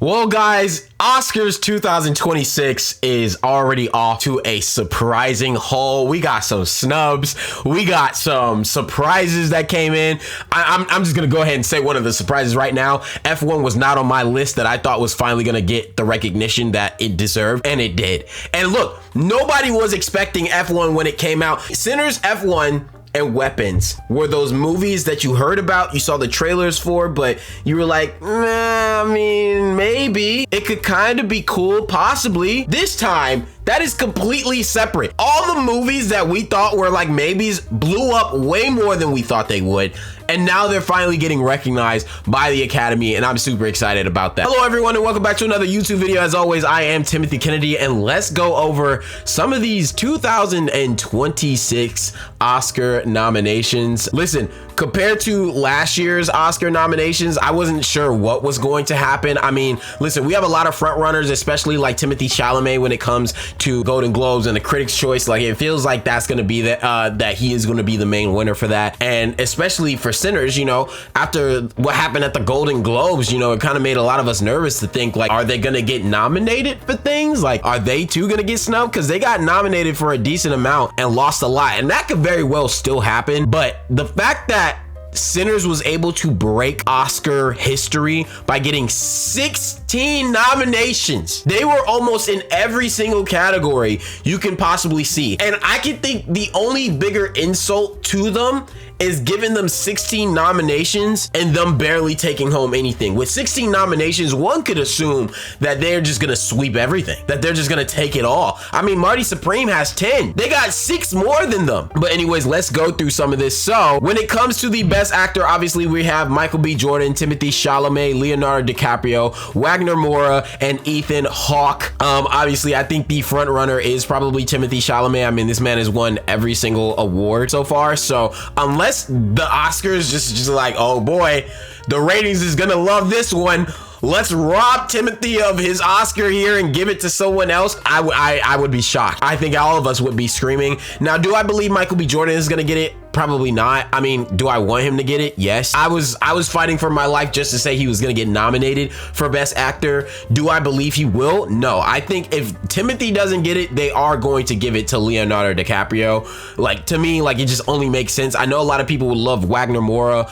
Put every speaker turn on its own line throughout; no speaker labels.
Well, guys, Oscars 2026 is already off to a surprising haul. We got some snubs. We got some surprises that came in. I'm just going to go ahead and say one of the surprises right now. F1 was not on my list that I thought was finally going to get the recognition that it deserved, and it did. And look, nobody was expecting F1 when it came out. Sinners, F1, and Weapons were those movies that you heard about, you saw the trailers for, but you were like, I mean, maybe it could kind of be cool, possibly. This time, that is completely separate. All the movies that we thought were like maybes blew up way more than we thought they would. And now they're finally getting recognized by the Academy, and I'm super excited about that. Hello, everyone, and welcome back to another YouTube video. As always, I am Timothy Kennedy, and let's go over some of these 2026 Oscar nominations. Listen, compared to last year's Oscar nominations, I wasn't sure what was going to happen. I mean, listen, we have a lot of front runners, especially like Timothée Chalamet when it comes to Golden Globes and the Critics' Choice. Like, it feels like that's going to be that he is going to be the main winner for that. And especially for Sinners, you know, after what happened at the Golden Globes, you know, it kind of made a lot of us nervous to think, like, are they going to get nominated for things? Like, are they too going to get snubbed? Because they got nominated for a decent amount and lost a lot. And that could very well still happen. But the fact that Sinners was able to break Oscar history by getting 16 nominations. They were almost in every single category you can possibly see. And I can think the only bigger insult to them is giving them 16 nominations and them barely taking home anything. With 16 nominations, one could assume that they're just gonna sweep everything, that they're just gonna take it all. I mean, Marty Supreme has 10. They got 6 more than them. But anyways, let's go through some of this. So when it comes to the best actor, obviously we have Michael B. Jordan, Timothée Chalamet, Leonardo DiCaprio, Wagner Moura, and Ethan Hawke. Obviously, I think the front runner is probably Timothée Chalamet. I mean, this man has won every single award so far. So unless the Oscars just like, oh boy, the ratings is gonna love this one, let's rob Timothy of his Oscar here and give it to someone else, I would be shocked. I think all of us would be screaming. Now, do I believe Michael B. Jordan is gonna get it? Probably not. I mean, do I want him to get it? Yes. I was fighting for my life just to say he was going to get nominated for Best Actor. Do I believe he will? No. I think if Timothy doesn't get it, they are going to give it to Leonardo DiCaprio. Like, to me, like, it just only makes sense. I know a lot of people would love Wagner Moura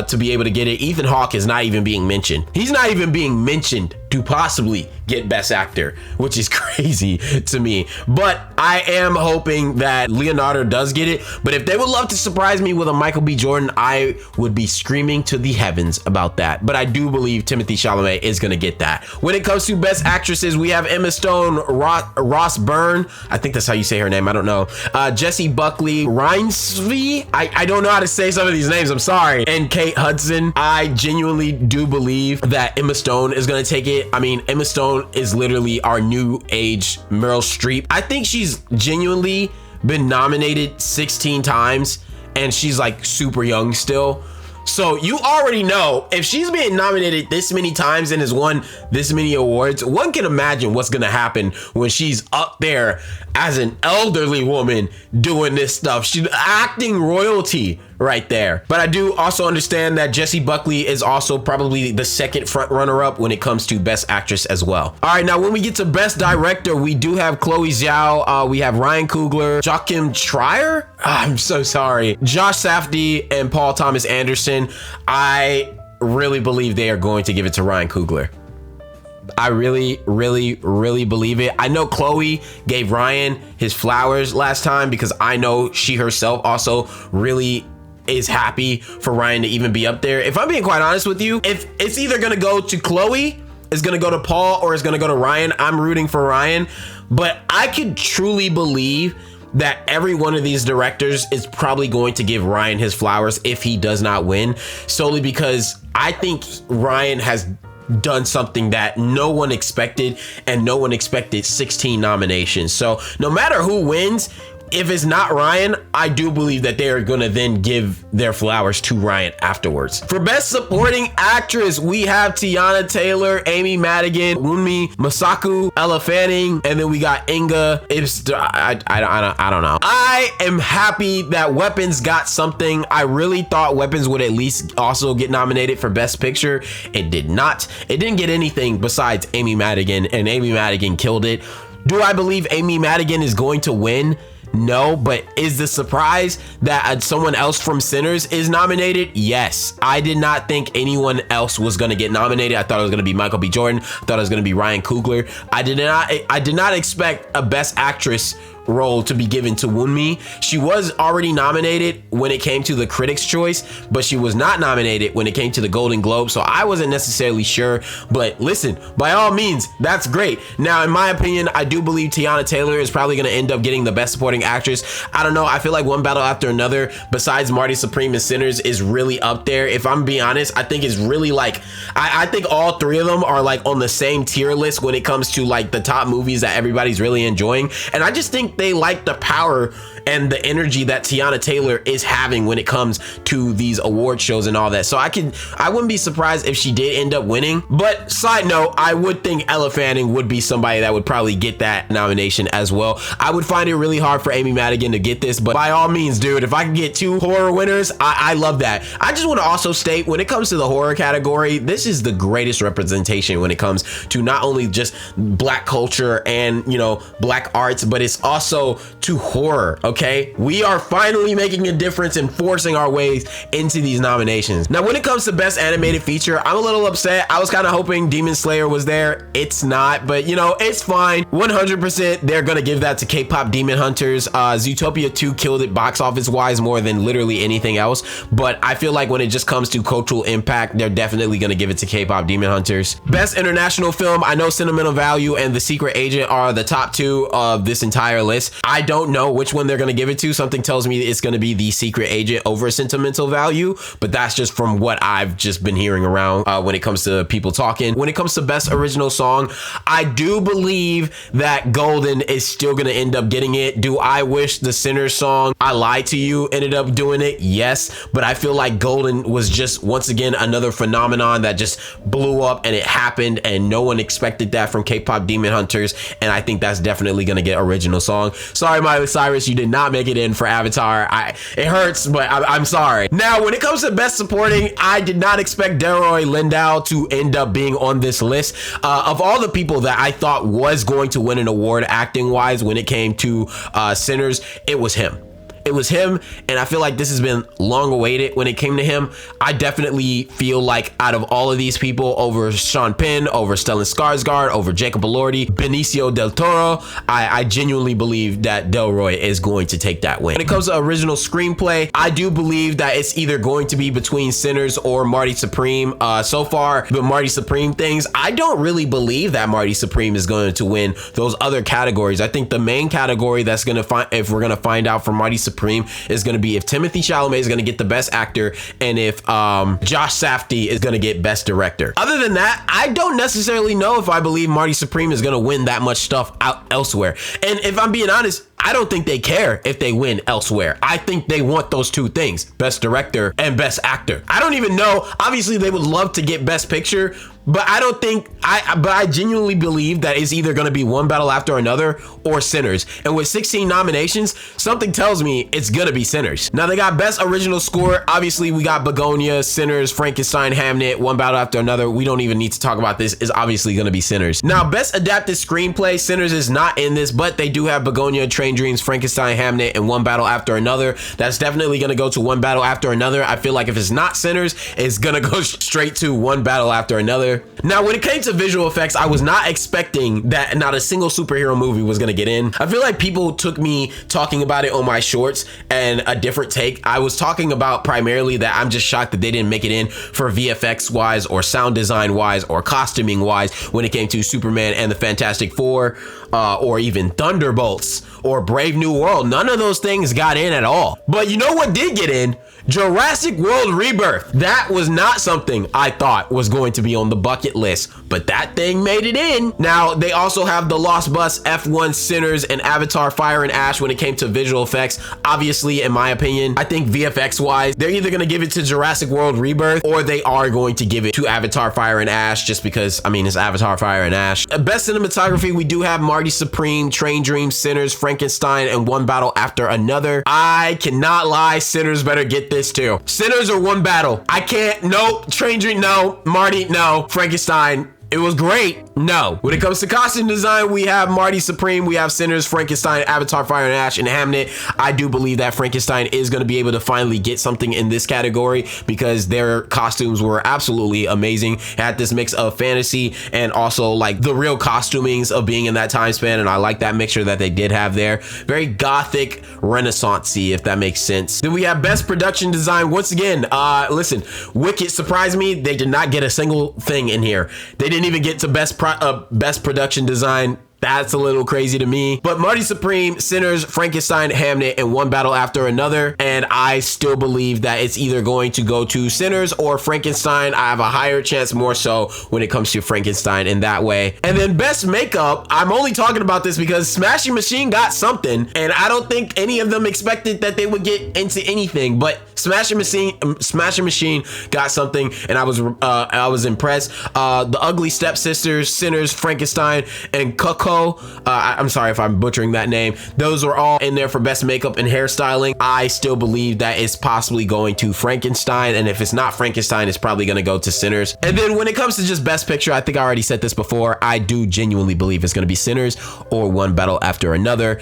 to be able to get it. Ethan Hawke is not even being mentioned. He's not even being mentioned to possibly get Best Actor, which is crazy to me. But I am hoping that Leonardo does get it. But if they would love to surprise me with a Michael B. Jordan, I would be screaming to the heavens about that. But I do believe Timothée Chalamet is going to get that. When it comes to Best Actresses, we have Emma Stone, Ross Byrne, I think that's how you say her name, I don't know, Jessie Buckley, Reinsve, I don't know how to say some of these names, I'm sorry, and Kate Hudson. I genuinely do believe that Emma Stone is going to take it. I mean, Emma Stone is literally our new age Meryl Streep. I think she's genuinely been nominated 16 times and she's like super young still. So you already know if she's being nominated this many times and has won this many awards, one can imagine what's gonna happen when she's up there as an elderly woman doing this stuff. She's acting royalty right there. But I do also understand that Jessie Buckley is also probably the second front runner up when it comes to Best Actress as well. All right, now when we get to Best Director, we do have Chloe Zhao, we have Ryan Coogler, Joachim Trier, I'm so sorry, Josh Safdie, and Paul Thomas Anderson. I really believe they are going to give it to Ryan Coogler. I really believe it. I know Chloe gave Ryan his flowers last time because I know she herself also really is happy for Ryan to even be up there. If I'm being quite honest with you, if it's either gonna go to Chloe, it's gonna go to Paul, or it's gonna go to Ryan, I'm rooting for Ryan. But I could truly believe that every one of these directors is probably going to give Ryan his flowers if he does not win, solely because I think Ryan has done something that no one expected, and no one expected 16 nominations. So no matter who wins, if it's not Ryan, I do believe that they are gonna then give their flowers to Ryan afterwards. For best supporting actress, we have Tiana Taylor, Amy Madigan, Wunmi Masaku, Ella Fanning, and then we got Inga. I don't know. I am happy that Weapons got something. I really thought Weapons would at least also get nominated for Best Picture. It did not. It didn't get anything besides Amy Madigan, and Amy Madigan killed it. Do I believe Amy Madigan is going to win? No, but is the surprise that someone else from Sinners is nominated? Yes. I did not think anyone else was going to get nominated. I thought it was going to be Michael B. Jordan. I thought it was going to be Ryan Coogler. I did not expect a Best Actress role to be given to Wunmi. She was already nominated when it came to the Critics' Choice, but she was not nominated when it came to the Golden Globe, so I wasn't necessarily sure. But listen, by all means, that's great. Now, in my opinion, I do believe Tiana Taylor is probably going to end up getting the Best Supporting Actress. I don't know. I feel like One Battle After Another, besides Marty Supreme and Sinners, is really up there. If I'm being honest, I think it's really like, I think all three of them are like on the same tier list when it comes to like the top movies that everybody's really enjoying. And I just think they like the power and the energy that Tiana Taylor is having when it comes to these award shows and all that. So I wouldn't be surprised if she did end up winning. But side note, I would think Ella Fanning would be somebody that would probably get that nomination as well. I would find it really hard for Amy Madigan to get this, but by all means, dude, if I can get 2 horror winners, I love that. I just want to also state, when it comes to the horror category, this is the greatest representation when it comes to not only just Black culture and, you know, Black arts, but it's also to horror. Okay, we are finally making a difference and forcing our ways into these nominations. Now, when it comes to Best Animated Feature, I'm a little upset. I was kind of hoping Demon Slayer was there. It's not, but you know, it's fine. 100% they're gonna give that to K-Pop Demon Hunters. Zootopia 2 killed it box office wise more than literally anything else, but I feel like when it just comes to cultural impact, they're definitely gonna give it to K-Pop Demon Hunters. Best International Film, I know Sentimental Value and The Secret Agent are the top 2 of this entire list. I don't know which one they're going to give it to. Something tells me it's going to be The Secret Agent over Sentimental Value, but that's just from what I've just been hearing around when it comes to people talking. When it comes to Best Original Song, I do believe that Golden is still going to end up getting it. Do I wish the Sinners song, I Lied to You, ended up doing it? Yes, but I feel like Golden was just, once again, another phenomenon that just blew up, and it happened, and no one expected that from K-Pop Demon Hunters, and I think that's definitely going to get Original Song. Sorry, Miley Cyrus, you did not make it in for Avatar. It hurts, but I'm sorry. Now, when it comes to Best Supporting, I did not expect Delroy Lindo to end up being on this list. Of all the people that I thought was going to win an award acting wise when it came to Sinners, it was him. It was him, and I feel like this has been long awaited when it came to him. I definitely feel like out of all of these people, over Sean Penn, over Stellan Skarsgård, over Jacob Elordi, Benicio del Toro, I genuinely believe that Delroy is going to take that win. When it comes to original screenplay, I do believe that it's either going to be between Sinners or Marty Supreme. So far, the Marty Supreme things, I don't really believe that Marty Supreme is going to win those other categories. I think the main category that's going to find, if we're going to find out from Marty Supreme, is going to be if Timothée Chalamet is going to get the Best Actor and if Josh Safdie is going to get Best Director. Other than that, I don't necessarily know if I believe Marty Supreme is going to win that much stuff out elsewhere. And if I'm being honest, I don't think they care if they win elsewhere. I think they want those 2 things, Best Director and Best Actor. I don't even know. Obviously, they would love to get Best Picture, but I don't think, but I genuinely believe that it's either going to be One Battle After Another or Sinners. And with 16 nominations, something tells me it's going to be Sinners. Now, they got Best Original Score. Obviously, we got Begonia, Sinners, Frankenstein, Hamnet, One Battle After Another. We don't even need to talk about this. It's obviously going to be Sinners. Now, Best Adapted Screenplay, Sinners is not in this, but they do have Begonia, Train Dreams, Frankenstein, Hamnet, and One Battle After Another. That's definitely going to go to One Battle After Another. I feel like if it's not Sinners, it's going to go straight to One Battle After Another. Now, when it came to visual effects, I was not expecting that not a single superhero movie was going to get in. I feel like people took me talking about it on my shorts and a different take. I was talking about primarily that I'm just shocked that they didn't make it in for VFX wise or sound design wise or costuming wise when it came to Superman and the Fantastic Four or even Thunderbolts or Brave New World. None of those things got in at all. But you know what did get in? Jurassic World Rebirth. That was not something I thought was going to be on the bucket list. but that thing made it in. Now, they also have the Lost Bus, F1, Sinners, and Avatar Fire and Ash when it came to visual effects. Obviously, in my opinion, I think VFX wise, they're either going to give it to Jurassic World Rebirth or they are going to give it to Avatar Fire and Ash, just because, I mean, it's Avatar Fire and Ash. Best cinematography, we do have Marty Supreme, Train Dream, Sinners, Frankenstein, and One Battle After Another. I cannot lie, Sinners better get this too. Sinners or One Battle. I can't, no. Train Dream, no. Marty, no. Frankenstein, it was great. No. When it comes to costume design, we have Marty Supreme, we have Sinners, Frankenstein, Avatar Fire and Ash, and Hamnet. I do believe that Frankenstein is going to be able to finally get something in this category because their costumes were absolutely amazing. It had this mix of fantasy and also like the real costumings of being in that time span, and I like that mixture that they did have there. Very gothic, renaissance-y, if that makes sense. Then we have best production design. Once again, listen, Wicked surprised me. They did not get a single thing in here. They didn't even get to best production design. That's a little crazy to me. But Marty Supreme, Sinners, Frankenstein, Hamnet, and One Battle After Another. And I still believe that it's either going to go to Sinners or Frankenstein. I have a higher chance more so when it comes to Frankenstein in that way. And then best makeup, I'm only talking about this because Smashing Machine got something. And I don't think any of them expected that they would get into anything. But Smashing Machine got something, and I was impressed. The Ugly Stepsisters, Sinners, Frankenstein, and Coco. I'm sorry if I'm butchering that name. Those were all in there for best makeup and hairstyling. I still believe that it's possibly going to Frankenstein, and if it's not Frankenstein, it's probably going to go to Sinners. And then when it comes to just best picture, I think I already said this before, I do genuinely believe it's going to be Sinners or One Battle After Another.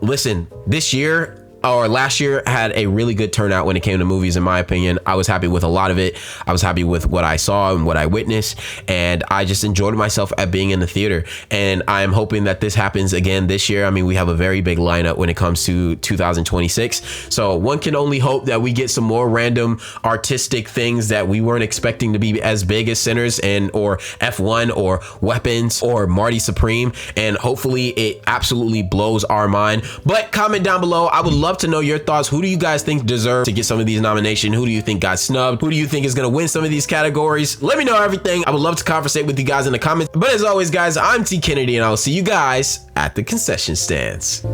Listen, this year or last year had a really good turnout when it came to movies, in my opinion. I was happy with a lot of it. I was happy with what I saw and what I witnessed, and I just enjoyed myself at being in the theater. And I'm hoping that this happens again this year. I mean, we have a very big lineup when it comes to 2026. So one can only hope that we get some more random artistic things that we weren't expecting to be as big as Sinners and or F1 or Weapons or Marty Supreme. And hopefully it absolutely blows our mind. But comment down below. I would love to know your thoughts. Who do you guys think deserve to get some of these nominations? Who do you think got snubbed? Who do you think is going to win some of these categories? Let me know everything. I would love to conversate with you guys in the comments. But as always, guys, I'm T Kennedy, and I will see you guys at the concession stands.